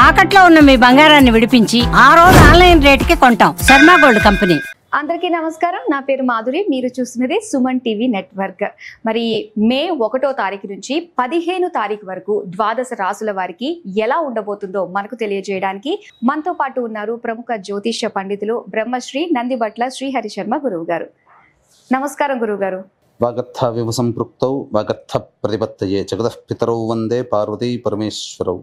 తాకట్లో ఉన్న మీ బంగారాన్ని విడిపించి ఆ రోజు ఆన్లైన్ రేటుకి కొంటాం. Sharma gold company. అందరికీ నమస్కారం. నా పేరు మాధురి. మీరు చూస్తున్నది సుమన్ టీవీ నెట్వర్క్. మరి మే 1వ తారీఖు నుంచి 15 తారీఖు వరకు ద్వాదశ రాసుల వారికి ఎలా ఉండబోతుందో మనకు తెలియజేయడానికి మనతో పాటు ఉన్నారు ప్రముఖ జ్యోతిష్య పండితులు బ్రహ్మశ్రీ నందిబట్ల శ్రీహరి శర్మ గురువు గారు. నమస్కారం గురువు గారు. వాగర్థ వివ సంపృక్తౌ వాగర్థ ప్రతిపత్తయే జగతః పితరౌ వందే పార్వతీ పరమేశ్వరౌ.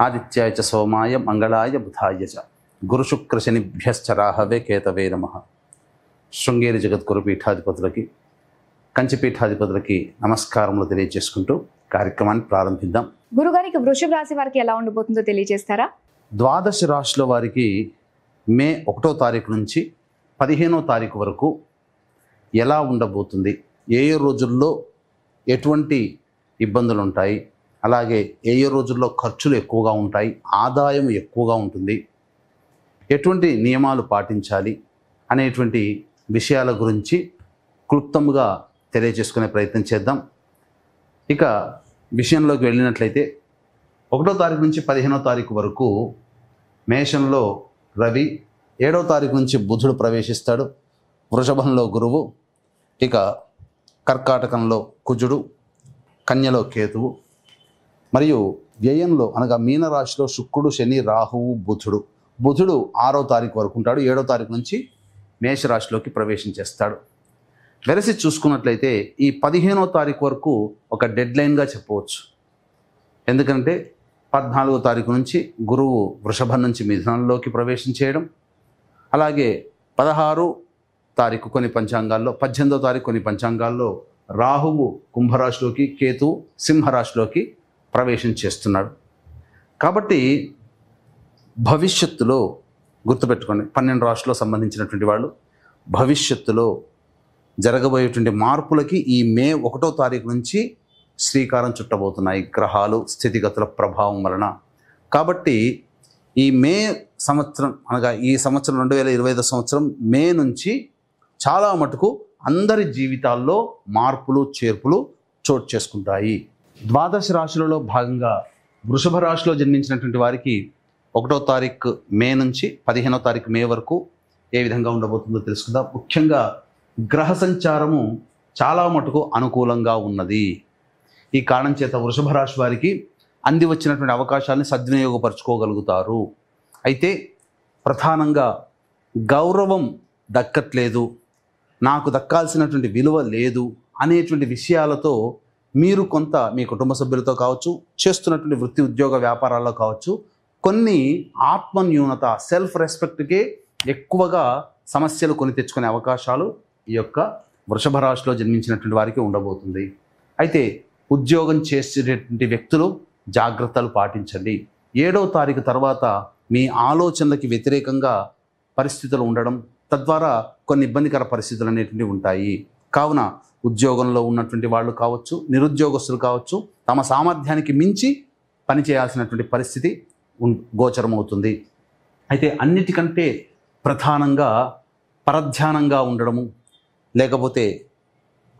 ఆదిత్యాయ చ సోమాయ మంగళాయ బుధాయ చ గురు శుక్ర శనిభ్యశ్చ రాహవే కేతవే నమః. శృంగేరి జగద్గురు పీఠాధిపతులకి కంచి పీఠాధిపతులకి నమస్కారములు తెలియజేసుకుంటూ కార్యక్రమాన్ని ప్రారంభిద్దాం. గురుగారికి వృషభ రాశి వారికి ఎలా ఉండబోతుందో తెలియజేస్తారా? ద్వాదశ రాశుల వారికి మే 1వ తారీఖు నుంచి 15వ తారీఖు వరకు ఎలా ఉండబోతుంది, ఏ రోజుల్లో ఎటువంటి ఇబ్బందులు ఉంటాయి, అలాగే ఏ రోజుల్లో ఖర్చులు ఎక్కువగా ఉంటాయి, ఆదాయం ఎక్కువగా ఉంటుంది, ఎటువంటి నియమాలు పాటించాలి అనేటువంటి విషయాల గురించి క్లుప్తంగా తెలియజేసుకునే ప్రయత్నం చేద్దాం. ఇక విషయంలోకి వెళ్ళినట్లయితే 1వ తారీఖు నుంచి 15వ తారీఖు వరకు మేషంలో రవి, 7వ తారీఖు నుంచి బుధుడు ప్రవేశిస్తాడు, వృషభంలో గురువు, ఇక కర్కాటకంలో కుజుడు, కన్యలో కేతువు, మరియు వ్యయంలో అనగా మీనరాశిలో శుక్రుడు, శని, రాహువు, బుధుడు 6వ తారీఖు వరకు ఉంటాడు. 7వ తారీఖు నుంచి మేషరాశిలోకి ప్రవేశించేస్తాడు. వెరసి చూసుకున్నట్లయితే ఈ 15వ తారీఖు వరకు ఒక డెడ్ లైన్గా చెప్పవచ్చు. ఎందుకంటే 14వ తారీఖు నుంచి గురువు వృషభం నుంచి మిథునంలోకి ప్రవేశం చేయడం, అలాగే 16వ తారీఖు కొన్ని పంచాంగాల్లో, 18వ తారీఖు కొన్ని పంచాంగాల్లో రాహువు కుంభరాశిలోకి, కేతువు సింహరాశిలోకి ప్రవేశం చేస్తున్నాడు. కాబట్టి భవిష్యత్తులో గుర్తుపెట్టుకోండి, 12 రాశుల్లో సంబంధించినటువంటి వాళ్ళు భవిష్యత్తులో జరగబోయేటువంటి మార్పులకి ఈ మే 1వ తారీఖు నుంచి శ్రీకారం చుట్టబోతున్నాయి గ్రహాలు స్థితిగతుల ప్రభావం వలన. కాబట్టి ఈ మే సంవత్సరం అనగా ఈ సంవత్సరం 2025 సంవత్సరం మే నుంచి చాలా మటుకు అందరి జీవితాల్లో మార్పులు చేర్పులు చోటు చేసుకుంటాయి. ద్వాదశ రాశులలో భాగంగా వృషభ రాశిలో జన్మించినటువంటి వారికి 1వ తారీఖు మే నుంచి 15వ తారీఖు మే వరకు ఏ విధంగా ఉండబోతుందో తెలుసుకుందాం. ముఖ్యంగా గ్రహ సంచారము చాలా మటుకు అనుకూలంగా ఉన్నది. ఈ కారణం చేత వృషభ రాశి వారికి అంది వచ్చినటువంటి అవకాశాలని సద్వినియోగపరచుకోగలుగుతారు. అయితే ప్రధానంగా గౌరవం దక్కట్లేదు, నాకు దక్కాల్సినటువంటి విలువ లేదు అనేటువంటి విషయాలతో మీరు కొంత మీ కుటుంబ సభ్యులతో కావచ్చు, చేస్తున్నటువంటి వృత్తి ఉద్యోగ వ్యాపారాల్లో కావచ్చు, కొన్ని ఆత్మన్యూనత సెల్ఫ్ రెస్పెక్ట్కే ఎక్కువగా సమస్యలు కొని తెచ్చుకునే అవకాశాలు ఈ యొక్క వృషభ రాశిలో జన్మించినటువంటి వారికి ఉండబోతుంది. అయితే ఉద్యోగం చేసేటటువంటి వ్యక్తులు జాగ్రత్తలు పాటించండి. 7వ తారీఖు తర్వాత మీ ఆలోచనలకి వ్యతిరేకంగా పరిస్థితులు ఉండడం, తద్వారా కొన్ని ఇబ్బందికర పరిస్థితులు అనేటువంటివి ఉంటాయి. కావున ఉద్యోగంలో ఉన్నటువంటి వాళ్ళు కావచ్చు, నిరుద్యోగస్తులు కావచ్చు, తమ సామర్థ్యానికి మించి పనిచేయాల్సినటువంటి పరిస్థితి గోచరమవుతుంది. అయితే అన్నిటికంటే ప్రధానంగా పరధ్యానంగా ఉండడము, లేకపోతే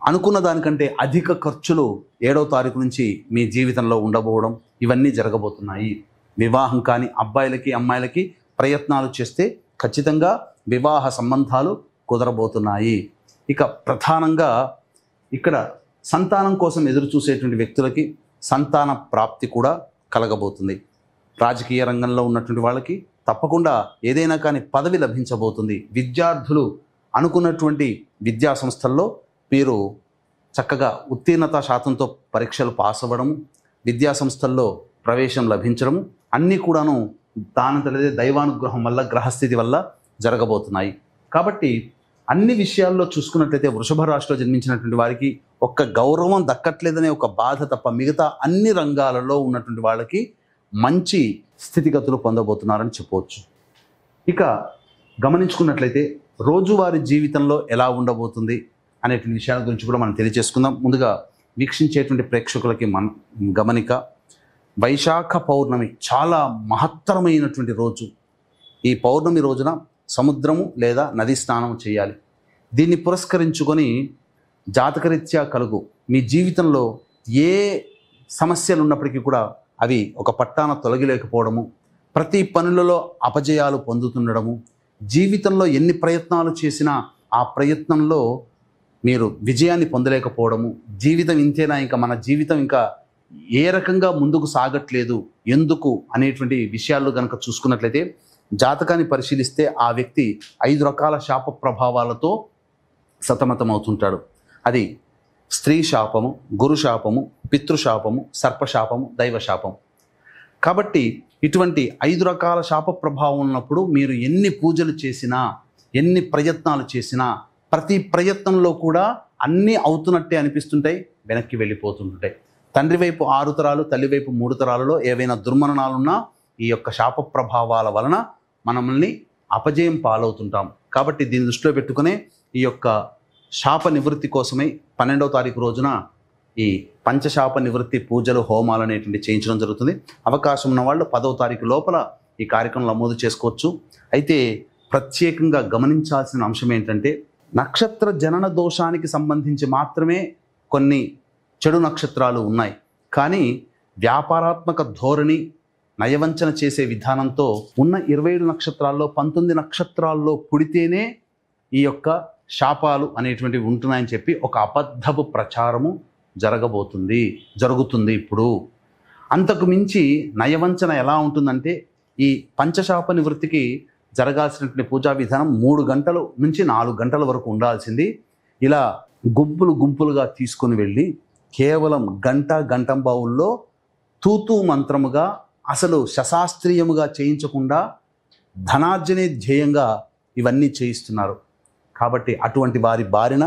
అనుకున్న దానికంటే అధిక ఖర్చులు 7వ తారీఖు నుంచి మీ జీవితంలో ఉండబోవడం, ఇవన్నీ జరగబోతున్నాయి. వివాహం కాని అబ్బాయిలకి అమ్మాయిలకి ప్రయత్నాలు చేస్తే ఖచ్చితంగా వివాహ సంబంధాలు కుదరబోతున్నాయి. ఇక ప్రధానంగా ఇక్కడ సంతానం కోసం ఎదురు చూసేటువంటి వ్యక్తులకి సంతాన ప్రాప్తి కూడా కలగబోతుంది. రాజకీయ రంగంలో ఉన్నటువంటి వాళ్ళకి తప్పకుండా ఏదైనా కానీ పదవి లభించబోతుంది. విద్యార్థులు అనుకున్నటువంటి విద్యా సంస్థల్లో మీరు చక్కగా ఉత్తీర్ణత శాతంతో పరీక్షలు పాస్ అవ్వడము, విద్యా సంస్థల్లో ప్రవేశం లభించడము అన్నీ కూడాను దానంతటిదే దైవానుగ్రహం వల్ల, గ్రహస్థితి వల్ల జరగబోతున్నాయి. కాబట్టి అన్ని విషయాల్లో చూసుకున్నట్లయితే వృషభ రాశిలో జన్మించినటువంటి వారికి ఒక్క గౌరవం దక్కట్లేదనే ఒక బాధ తప్ప మిగతా అన్ని రంగాలలో ఉన్నటువంటి వాళ్ళకి మంచి స్థితిగతులు పొందబోతున్నారని చెప్పవచ్చు. ఇక గమనించుకున్నట్లయితే రోజువారీ జీవితంలో ఎలా ఉండబోతుంది అనేటువంటి విషయాల గురించి కూడా మనం తెలియజేసుకుందాం. ముందుగా వీక్షించేటువంటి ప్రేక్షకులకి గమనిక, వైశాఖ పౌర్ణమి చాలా మహత్తరమైనటువంటి రోజు. ఈ పౌర్ణమి రోజున సముద్రము లేదా నది స్నానం చేయాలి. దీన్ని పురస్కరించుకొని జాతకరీత్యా కలుగు మీ జీవితంలో ఏ సమస్యలు ఉన్నప్పటికీ కూడా అవి ఒక పట్టాన తొలగిలేకపోవడము, ప్రతి పనులలో అపజయాలు పొందుతుండడము, జీవితంలో ఎన్ని ప్రయత్నాలు చేసినా ఆ ప్రయత్నంలో మీరు విజయాన్ని పొందలేకపోవడము, జీవితం ఇంతేనా, ఇంకా మన జీవితం ఇంకా ఏ రకంగా ముందుకు సాగట్లేదు ఎందుకు అనేటువంటి విషయాల్లో కనుక చూసుకున్నట్లయితే జాతకాన్ని పరిశీలిస్తే ఆ వ్యక్తి 5 రకాల శాప ప్రభావాలతో సతమతమవుతుంటాడు. అది స్త్రీ శాపము, గురు శాపము, పితృశాపము, సర్పశాపము, దైవశాపం. కాబట్టి ఇటువంటి 5 రకాల శాప ప్రభావం ఉన్నప్పుడు మీరు ఎన్ని పూజలు చేసినా, ఎన్ని ప్రయత్నాలు చేసినా, ప్రతి ప్రయత్నంలో కూడా అన్నీ అవుతున్నట్టే అనిపిస్తుంటాయి, వెనక్కి వెళ్ళిపోతుంటాయి. తండ్రి వైపు 6 తరాలు, తల్లి వైపు 3 తరాలలో ఏవైనా దుర్మరణాలున్నా ఈ యొక్క శాప ప్రభావాల వలన మనల్ని అపజయం పాలవుతుంటాం. కాబట్టి దీన్ని దృష్టిలో పెట్టుకునే ఈ యొక్క శాప నివృత్తి కోసమై 12వ తారీఖు రోజున ఈ పంచశాప నివృత్తి పూజలు, హోమాలు అనేటువంటి చేయించడం జరుగుతుంది. అవకాశం ఉన్న వాళ్ళు 10వ తారీఖు లోపల ఈ కార్యక్రమం నమోదు చేసుకోవచ్చు. అయితే ప్రత్యేకంగా గమనించాల్సిన అంశం ఏంటంటే, నక్షత్ర జనన దోషానికి సంబంధించి మాత్రమే కొన్ని చెడు నక్షత్రాలు ఉన్నాయి. కానీ వ్యాపారాత్మక ధోరణి, నయవంచన చేసే విధానంతో ఉన్న 27 నక్షత్రాల్లో 19 నక్షత్రాల్లో పుడితేనే ఈ యొక్క శాపాలు అనేటువంటివి ఉంటున్నాయని చెప్పి ఒక అబద్ధపు ప్రచారము జరుగుతుంది ఇప్పుడు. అంతకు మించి నయవంచన ఎలా ఉంటుందంటే, ఈ పంచశాప నివృత్తికి జరగాల్సినటువంటి పూజా విధానం 3 గంటల నుంచి 4 గంటల వరకు ఉండాల్సింది ఇలా గుంపులుగా తీసుకుని వెళ్ళి కేవలం గంటంబావుల్లో తూతూ మంత్రముగా, అసలు శశాస్త్రీయముగా చేయించకుండా ధనార్జనే ధ్యేయంగా ఇవన్నీ చేయిస్తున్నారు. కాబట్టి అటువంటి వారి బారిన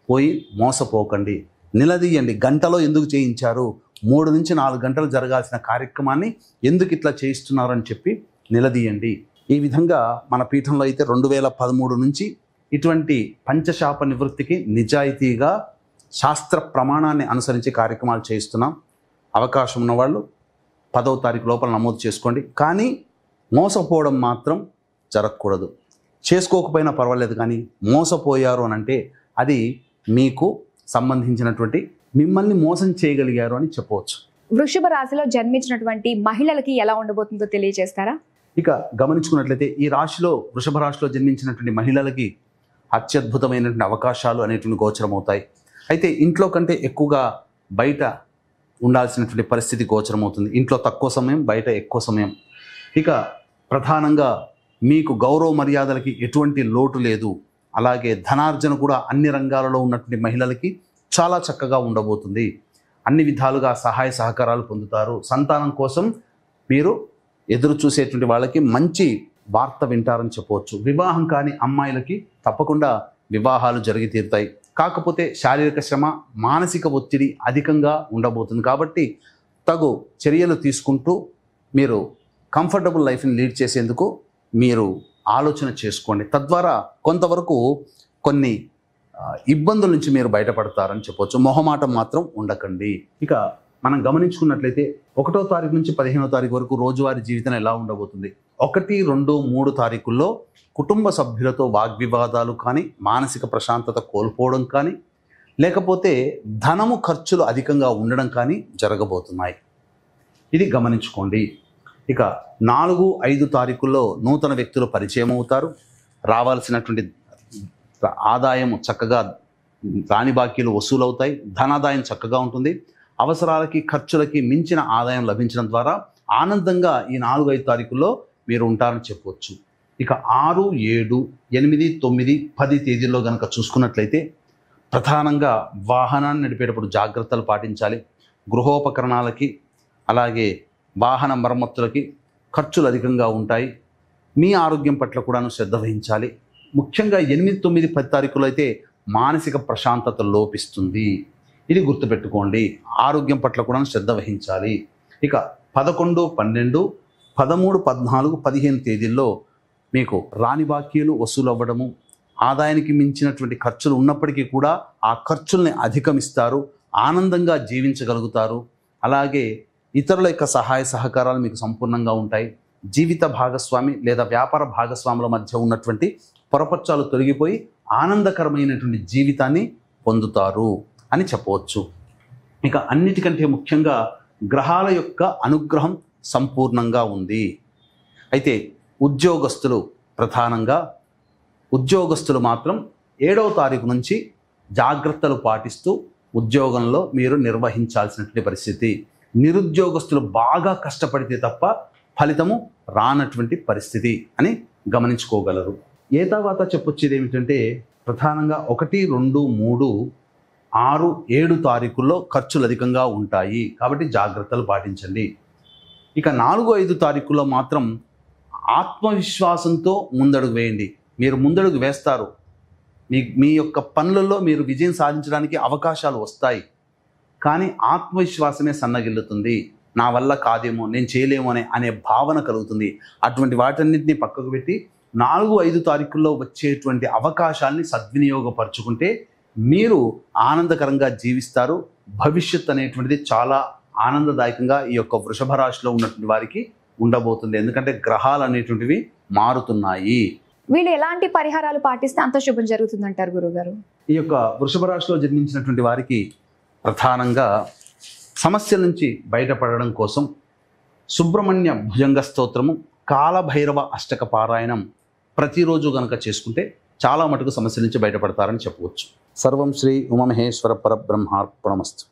పోయి మోసపోకండి, నిలదీయండి. గంటలో ఎందుకు చేయించారు, 3 నుంచి 4 గంటలు జరగాల్సిన కార్యక్రమాన్ని ఎందుకు ఇట్లా చేయిస్తున్నారని చెప్పి నిలదీయండి. ఈ విధంగా మన పీఠంలో అయితే 2013 నుంచి ఇటువంటి పంచశాప నివృత్తికి నిజాయితీగా శాస్త్ర ప్రమాణాన్ని అనుసరించి కార్యక్రమాలు చేయిస్తున్నాం. అవకాశం ఉన్నవాళ్ళు 10వ తారీఖు లోపల నమోదు చేసుకోండి. కానీ మోసపోవడం మాత్రం జరగకూడదు. చేసుకోకపోయినా పర్వాలేదు, కానీ మోసపోయారు అని అంటే అది మీకు సంబంధించినటువంటి, మిమ్మల్ని మోసం చేయగలిగారు అని చెప్పవచ్చు. వృషభ రాశిలో జన్మించినటువంటి మహిళలకి ఎలా ఉండబోతుందో తెలియజేస్తారా? ఇక గమనించుకున్నట్లయితే ఈ రాశిలో, వృషభ రాశిలో జన్మించినటువంటి మహిళలకి అత్యద్భుతమైనటువంటి అవకాశాలు అనేటువంటి గోచరమవుతాయి. అయితే ఇంట్లో కంటే ఎక్కువగా బయట ఉండాల్సినటువంటి పరిస్థితి గోచరమవుతుంది. ఇంట్లో తక్కువ సమయం, బయట ఎక్కువ సమయం. ఇక ప్రధానంగా మీకు గౌరవ మర్యాదలకి ఎటువంటి లోటు లేదు. అలాగే ధనార్జన కూడా అన్ని రంగాలలో ఉన్నటువంటి మహిళలకి చాలా చక్కగా ఉండబోతుంది. అన్ని విధాలుగా సహాయ సహకారాలు పొందుతారు. సంతానం కోసం మీరు ఎదురు చూసేటువంటి వాళ్ళకి మంచి వార్త వింటారని చెప్పవచ్చు. వివాహం కాని అమ్మాయిలకి తప్పకుండా వివాహాలు జరిగి తీరుతాయి. కాకపోతే శారీరక శ్రమ, మానసిక ఒత్తిడి అధికంగా ఉండబోతుంది. కాబట్టి తగు చర్యలు తీసుకుంటూ మీరు కంఫర్టబుల్ లైఫ్ని లీడ్ చేసేందుకు మీరు ఆలోచన చేసుకోండి. తద్వారా కొంతవరకు కొన్ని ఇబ్బందుల నుంచి మీరు బయటపడతారని చెప్పవచ్చు. మొహమాటం మాత్రం ఉండకండి. ఇక మనం గమనించుకున్నట్లయితే 1వ తారీఖు నుంచి 15వ తారీఖు వరకు రోజువారీ జీవితం ఎలా ఉండబోతుంది. 1, 2, 3 తారీఖుల్లో కుటుంబ సభ్యులతో వాగ్వివాదాలు కానీ, మానసిక ప్రశాంతత కోల్పోవడం కానీ, లేకపోతే ధనము ఖర్చులు అధికంగా ఉండడం కానీ జరగబోతున్నాయి. ఇది గమనించుకోండి. ఇక 4, 5 తారీఖుల్లో నూతన వ్యక్తులు పరిచయం అవుతారు. రావాల్సినటువంటి ఆదాయం చక్కగా, రాని బాకీలు వసూలవుతాయి. ధనాదాయం చక్కగా ఉంటుంది. అవసరాలకి, ఖర్చులకి మించిన ఆదాయం లభించడం ద్వారా ఆనందంగా ఈ 4, 5 తారీఖుల్లో మీరు ఉంటారని చెప్పవచ్చు. ఇక 6, 7, 8, 9, 10 తేదీల్లో కనుక చూసుకున్నట్లయితే ప్రధానంగా వాహనాన్ని నడిపేటప్పుడు జాగ్రత్తలు పాటించాలి. గృహోపకరణాలకి, అలాగే వాహన మరమ్మతులకి ఖర్చులు అధికంగా ఉంటాయి. మీ ఆరోగ్యం పట్ల కూడాను శ్రద్ధ వహించాలి. ముఖ్యంగా 8, 9, 10 తారీఖులో అయితే మానసిక ప్రశాంతత లోపిస్తుంది. ఇది గుర్తుపెట్టుకోండి. ఆరోగ్యం పట్ల కూడా శ్రద్ధ వహించాలి. ఇక 11, 12, 13, 14, 15 తేదీల్లో మీకు రాని బాకీలు వసూలు అవ్వడము, ఆదాయానికి మించినటువంటి ఖర్చులు ఉన్నప్పటికీ కూడా ఆ ఖర్చుల్ని అధిగమిస్తారు. ఆనందంగా జీవించగలుగుతారు. అలాగే ఇతరుల యొక్క సహాయ సహకారాలు మీకు సంపూర్ణంగా ఉంటాయి. జీవిత భాగస్వామి లేదా వ్యాపార భాగస్వాముల మధ్య ఉన్నటువంటి పొరపచ్చాలు తొలగిపోయి ఆనందకరమైనటువంటి జీవితాన్ని పొందుతారు అని చెప్పవచ్చు. ఇక అన్నిటికంటే ముఖ్యంగా గ్రహాల యొక్క అనుగ్రహం సంపూర్ణంగా ఉంది. అయితే ఉద్యోగస్తులు ప్రధానంగా ఉద్యోగస్తులు మాత్రం 7వ తారీఖు నుంచి జాగ్రత్తలు పాటిస్తూ ఉద్యోగంలో మీరు నిర్వహించాల్సినటువంటి పరిస్థితి. నిరుద్యోగస్తులు బాగా కష్టపడితే తప్ప ఫలితము రానటువంటి పరిస్థితి అని గమనించుకోగలరు. ఏ తర్వాత చెప్పొచ్చేది ఏమిటంటే ప్రధానంగా 1, 2, 3, 6, 7 తారీఖుల్లో ఖర్చులు అధికంగా ఉంటాయి కాబట్టి జాగ్రత్తలు పాటించండి. ఇక 4, 5 తారీఖుల్లో మాత్రం ఆత్మవిశ్వాసంతో ముందడుగు వేయండి. మీరు ముందడుగు వేస్తారు. మీ యొక్క పనులలో మీరు విజయం సాధించడానికి అవకాశాలు వస్తాయి. కానీ ఆత్మవిశ్వాసమే సన్నగిల్లుతుంది. నా వల్ల కాదేమో, నేను చేయలేమో అనే భావన కలుగుతుంది. అటువంటి వాటన్నిటిని పక్కకు పెట్టి 4, 5 తారీఖుల్లో వచ్చేటువంటి అవకాశాలని సద్వినియోగపరుచుకుంటే మీరు ఆనందకరంగా జీవిస్తారు. భవిష్యత్ అనేటువంటిది చాలా ఆనందదాయకంగా ఈ యొక్క వృషభ రాశిలో ఉన్నటువంటి వారికి ఉండబోతుంది. ఎందుకంటే గ్రహాలు అనేటువంటివి మారుతున్నాయి. వీళ్ళు ఎలాంటి పరిహారాలు పాటిస్తే అంత శుభం జరుగుతుందంటారు గురుగారు? ఈ యొక్క వృషభ రాశిలో జన్మించినటువంటి వారికి ప్రధానంగా సమస్యల నుంచి బయటపడడం కోసం సుబ్రహ్మణ్య భుజంగ స్తోత్రము, కాలభైరవ అష్టక పారాయణం ప్రతిరోజు గనక చేసుకుంటే చాలా మటుకు సమస్యల నుంచి బయటపడతారని చెప్పవచ్చు. సర్వం శ్రీ ఉమామహేశ్వర పరబ్రహ్మార్పణమస్తు.